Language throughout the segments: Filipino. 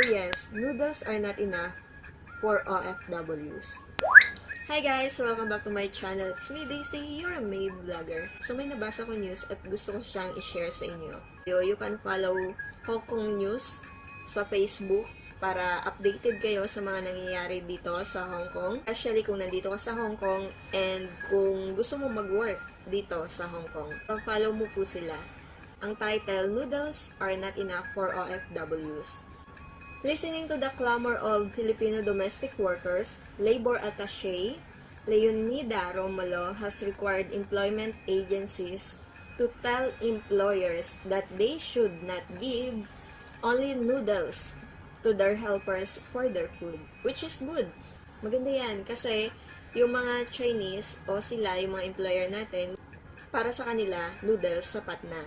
yes, noodles are not enough for OFWs. Hi guys! Welcome back to my channel. It's me, Daisy, your maid vlogger. So may nabasa ko news at gusto ko siyang i-share sa inyo. You can follow HongKong news sa Facebook para updated kayo sa mga nangyayari dito sa Hong Kong. Especially kung nandito ka sa Hong Kong and kung gusto mo mag-work dito sa Hong Kong. So follow mo po sila. Ang title, Noodles are not enough for OFWs. Listening to the clamor of Filipino domestic workers, Labor Attaché Leonida Romulo has required employment agencies to tell employers that they should not give only noodles to their helpers for their food, which is good. Maganda yan kasi yung mga Chinese o sila, yung mga employer natin, para sa kanila, noodles sapat na.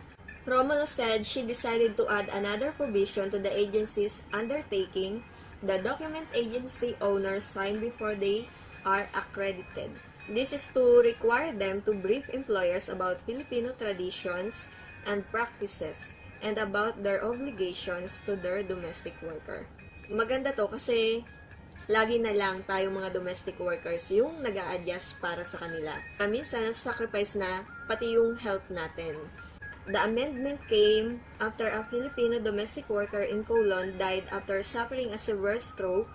Romulo said she decided to add another provision to the agency's undertaking the document agency owners sign before they are accredited. This is to require them to brief employers about Filipino traditions and practices and about their obligations to their domestic worker. Maganda to kasi lagi na lang tayong mga domestic workers yung nag-a-adjust para sa kanila. Minsan, sacrifice na pati yung health natin. The amendment came after a Filipino domestic worker in Colon died after suffering a severe stroke,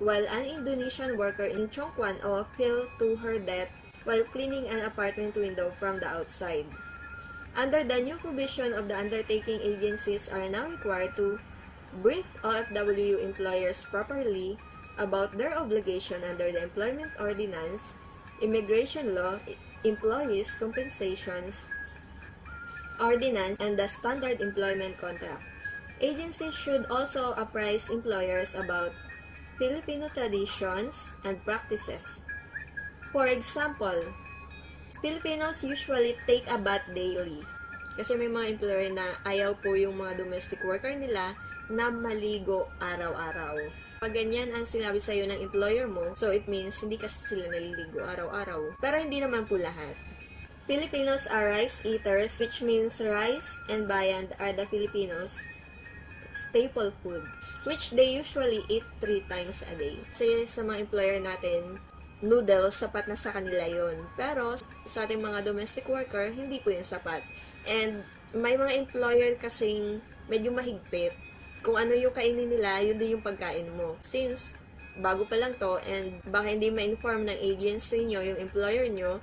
while an Indonesian worker in Chongquan-o fell to her death while cleaning an apartment window from the outside. Under the new provision of the undertaking, agencies are now required to brief OFW employers properly about their obligation under the Employment Ordinance, Immigration Law, Employees' Compensations Ordinance, and the Standard Employment Contract. Agencies should also apprise employers about Filipino traditions and practices. For example, Filipinos usually take a bath daily. Kasi may mga employer na ayaw po yung mga domestic worker nila na maligo araw-araw. Pag ganyan ang sinabi sa'yo ng employer mo, so it means hindi kasi sila naliligo araw-araw. Pero hindi naman po lahat. Filipinos are rice eaters, which means rice and bayand are the Filipinos' staple food, which they usually eat 3 times a day. Kasi sa mga employer natin, noodles, sapat na sa kanila yun. Pero sa ating mga domestic worker, hindi po yun sapat. And may mga employer kasing medyo mahigpit. Kung ano yung kainin nila, yun din yung pagkain mo. Since bago pa lang to and baka hindi ma-inform ng agency nyo, yung employer nyo,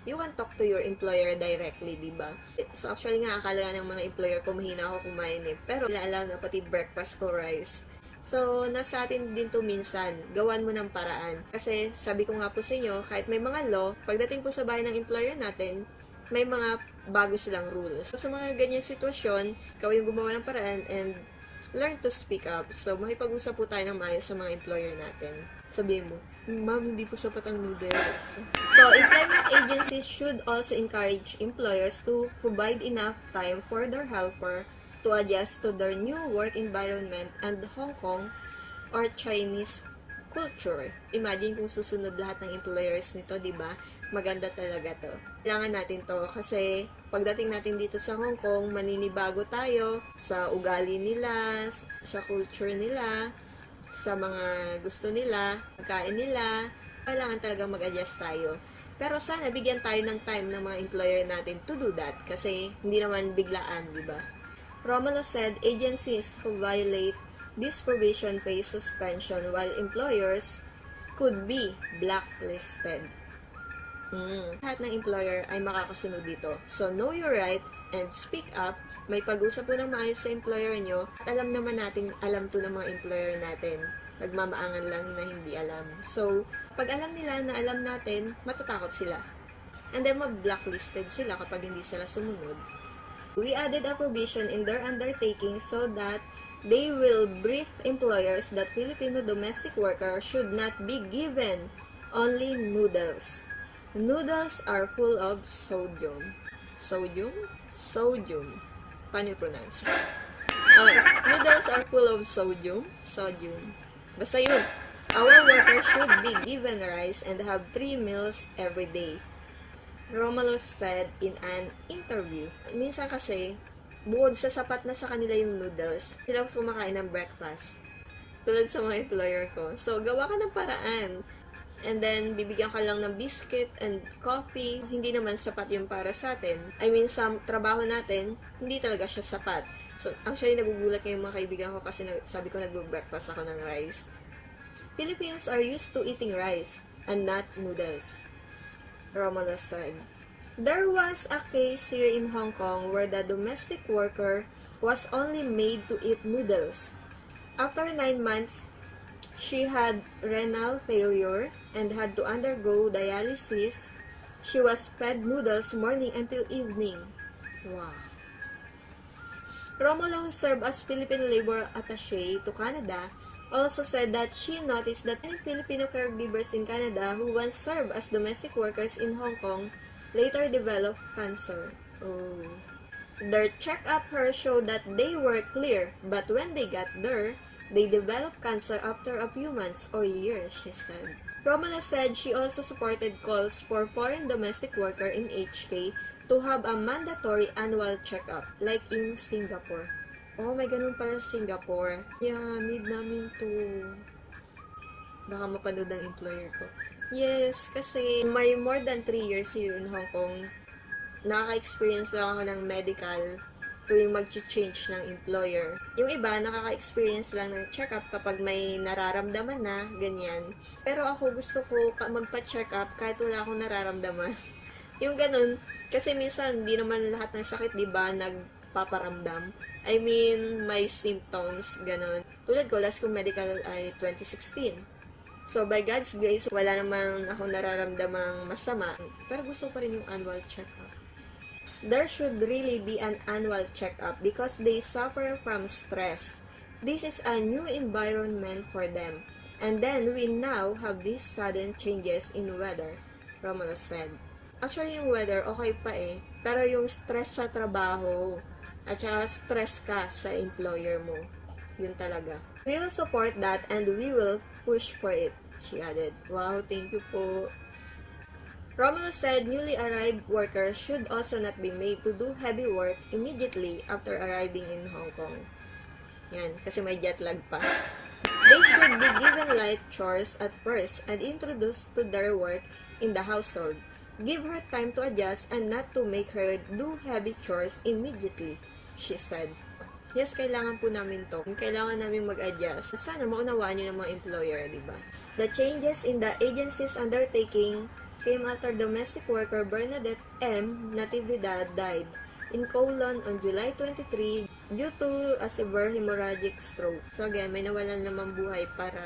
you can talk to your employer directly, diba? So, actually nga, akala ng mga employer ko, mahina ako kumain eh. Pero, alam na pati breakfast ko rice. So, nasa atin din to minsan. Gawan mo ng paraan. Kasi, sabi ko nga po sa inyo, kahit may mga law, pagdating po sa bahay ng employer natin, may mga bago silang rules. So, sa mga ganyan sitwasyon, ikaw yung gumawa ng paraan and learn to speak up. So, makipag-usap po tayo ng maayos sa mga employer natin. Sabihin mo, ma'am, hindi po sapat ang noodles. So, employment agencies should also encourage employers to provide enough time for their helper to adjust to their new work environment and Hong Kong or Chinese culture. Imagine kung susunod lahat ng employers nito, diba? Maganda talaga to. Kailangan natin to kasi pagdating natin dito sa Hong Kong, maninibago tayo sa ugali nila, sa culture nila, sa mga gusto nila, pagkain nila, kailangan talagang mag-adjust tayo. Pero sana bigyan tayo ng time ng mga employer natin to do that kasi hindi naman biglaan, di ba? Romulo said agencies who violate this provision face suspension while employers could be blacklisted. Lahat ng employer ay makakasunod dito. So, know your right and speak up. May pag-usap po ng maayos sa employer nyo. At alam naman natin, alam to ng mga employer natin. Nagmamaangan lang na hindi alam. So, pag alam nila na alam natin, matatakot sila. And then, mag-blacklisted sila kapag hindi sila sumunod. We added a provision in their undertaking so that they will brief employers that Filipino domestic workers should not be given only noodles. Noodles are full of sodium. Sodium? Sodium. Paano yung pronounce? Okay. Noodles are full of sodium. Sodium. Basta yun. Our workers should be given rice and have 3 meals every day. Romulo said in an interview. Minsan kasi, bukod sa sapat na sa kanila yung noodles, sila kumakain ng breakfast. Tulad sa mga employer ko. So, gawa ka ng paraan. And then, bibigyan ka lang ng biscuit and coffee. Hindi naman sapat yung para sa atin. I mean, sa trabaho natin, hindi talaga siya sapat. So, actually, nagugulat ngayon mga kaibigan ko kasi sabi ko nag-breakfast ako ng rice. Filipinos are used to eating rice and not noodles, Romulo said. There was a case here in Hong Kong where the domestic worker was only made to eat noodles. After 9 months, she had renal failure and had to undergo dialysis. She was fed noodles morning until evening. Wow. Romulo, who served as Philippine Labor Attaché to Canada, also said that she noticed that many Filipino caregivers in Canada who once served as domestic workers in Hong Kong later developed cancer. Oh. Their checkup her showed that they were clear, but when they got there, they developed cancer after a few months or years, she said. Romulo said she also supported calls for foreign domestic worker in HK to have a mandatory annual checkup, like in Singapore. Oh, may ganun pala sa Singapore. Yeah, need namin to. Baka mapanood ang employer ko. Yes, kasi may more than 3 years here in Hong Kong. Nakaka-experience lang ako ng medical tuwing mag-change ng employer. Yung iba, nakaka-experience lang ng check-up kapag may nararamdaman na, ganyan. Pero ako, gusto ko magpa-check-up kahit wala akong nararamdaman. Yung ganun, kasi minsan, hindi naman lahat ng sakit, di ba, nagpaparamdam. I mean, may symptoms, ganun. Tulad ko, last kong medical ay 2016. So, by God's grace, wala namang ako nararamdamang masama. Pero gusto ko pa rin yung annual check-up. There should really be an annual checkup because they suffer from stress. This is a new environment for them. And then we now have these sudden changes in weather, Romulo said. Actually, yung weather, okay pa eh. Pero yung stress sa trabaho, at saka stress ka sa employer mo, yun talaga. We will support that and we will push for it, she added. Wow, thank you po. Romulo said newly arrived workers should also not be made to do heavy work immediately after arriving in Hong Kong. Yan, kasi may jet lag pa. They should be given light chores at first and introduced to their work in the household. Give her time to adjust and not to make her do heavy chores immediately, she said. Yes, kailangan po namin to. Kailangan namin mag-adjust. Sana maunawaan nyo ng mga employer, di ba? The changes in the agency's undertaking came after domestic worker Bernadette M. Natividad died in Kowloon on July 23 due to a severe hemorrhagic stroke. So again, may nawalan naman buhay para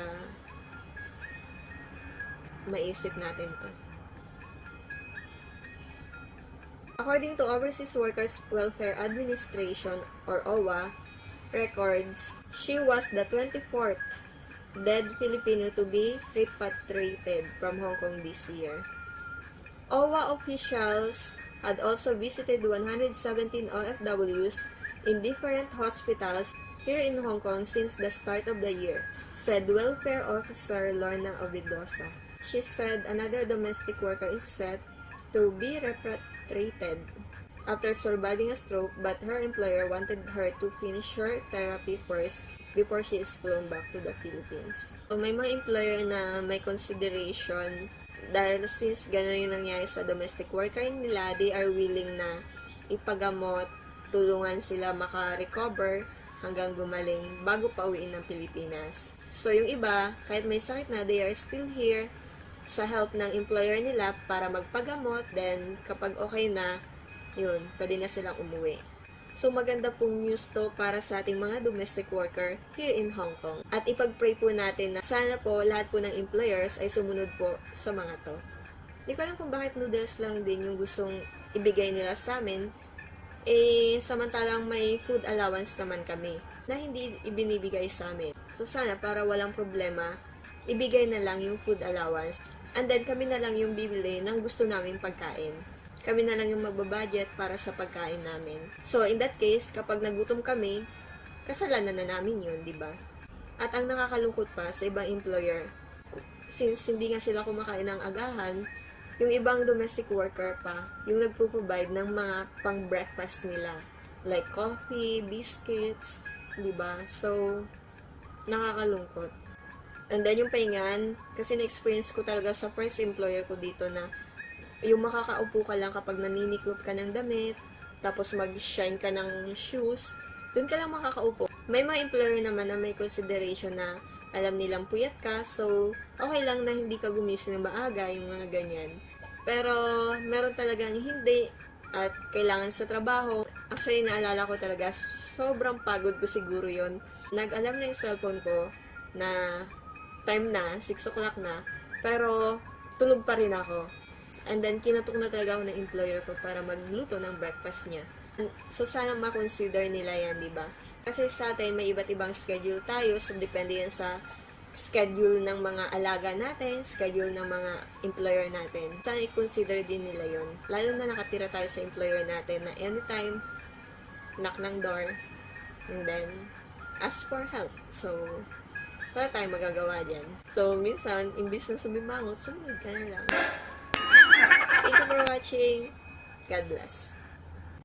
maisip natin to. According to Overseas Workers Welfare Administration or OWA records, she was the 24th dead Filipino to be repatriated from Hong Kong this year. OWA officials had also visited 117 OFWs in different hospitals here in Hong Kong since the start of the year, said Welfare Officer Lorna Ovidosa. She said another domestic worker is set to be repatriated after surviving a stroke, but her employer wanted her to finish her therapy first before she is flown back to the Philippines. So, may mga employer na may consideration dahil since gano'n yung nangyari sa domestic worker nila, they are willing na ipagamot, tulungan sila maka-recover hanggang gumaling bago pa uwiin ng Pilipinas. So, yung iba, kahit may sakit na, they are still here sa help ng employer nila para magpagamot. Then, kapag okay na, yun, pwede na silang umuwi. So, maganda pong news to para sa ating mga domestic worker here in Hong Kong. At ipag-pray po natin na sana po lahat po ng employers ay sumunod po sa mga to. Hindi ko alam kung bakit noodles lang din yung gustong ibigay nila sa amin. Eh, samantalang may food allowance naman kami na hindi ibinibigay sa amin. So, sana para walang problema, ibigay na lang yung food allowance. And then, kami na lang yung bibili ng gusto naming pagkain. Kami na lang yung magbabudget para sa pagkain namin. So, in that case, kapag nagutom kami, kasalanan na namin yun, di ba? At ang nakakalungkot pa sa ibang employer, since hindi nga sila kumakain ng agahan, yung ibang domestic worker pa, yung nagpo-provide ng mga pang-breakfast nila. Like coffee, biscuits, di ba? So, nakakalungkot. And then yung pahingan, kasi na-experience ko talaga sa first employer ko dito na yung makakaupo ka lang kapag naniniklop ka ng damit, tapos mag-shine ka ng shoes, dun ka lang makakaupo. May mga employer naman na may consideration na alam nilang puyat ka, so okay lang na hindi ka gumising ng maaga, yung mga ganyan. Pero meron talagang hindi at kailangan sa trabaho. Actually, naalala ko talaga, sobrang pagod ko siguro yon. Nag-alam na yung cellphone ko na time na, 6 o'clock na, pero tulog pa rin ako. And then, kinatok na talaga ako ng employer ko para magluto ng breakfast niya. So, sana ma-consider nila yan, di ba? Kasi sa atin, may iba't ibang schedule tayo, so depende yan sa schedule ng mga alaga natin, schedule ng mga employer natin. Sana i-consider din nila yon. Lalo na nakatira tayo sa employer natin na anytime, knock ng door, and then, ask for help. So, wala tayong magagawa dyan. So, minsan, imbis na sumimangot, sumunod ka na lang. Thank you for watching. God bless.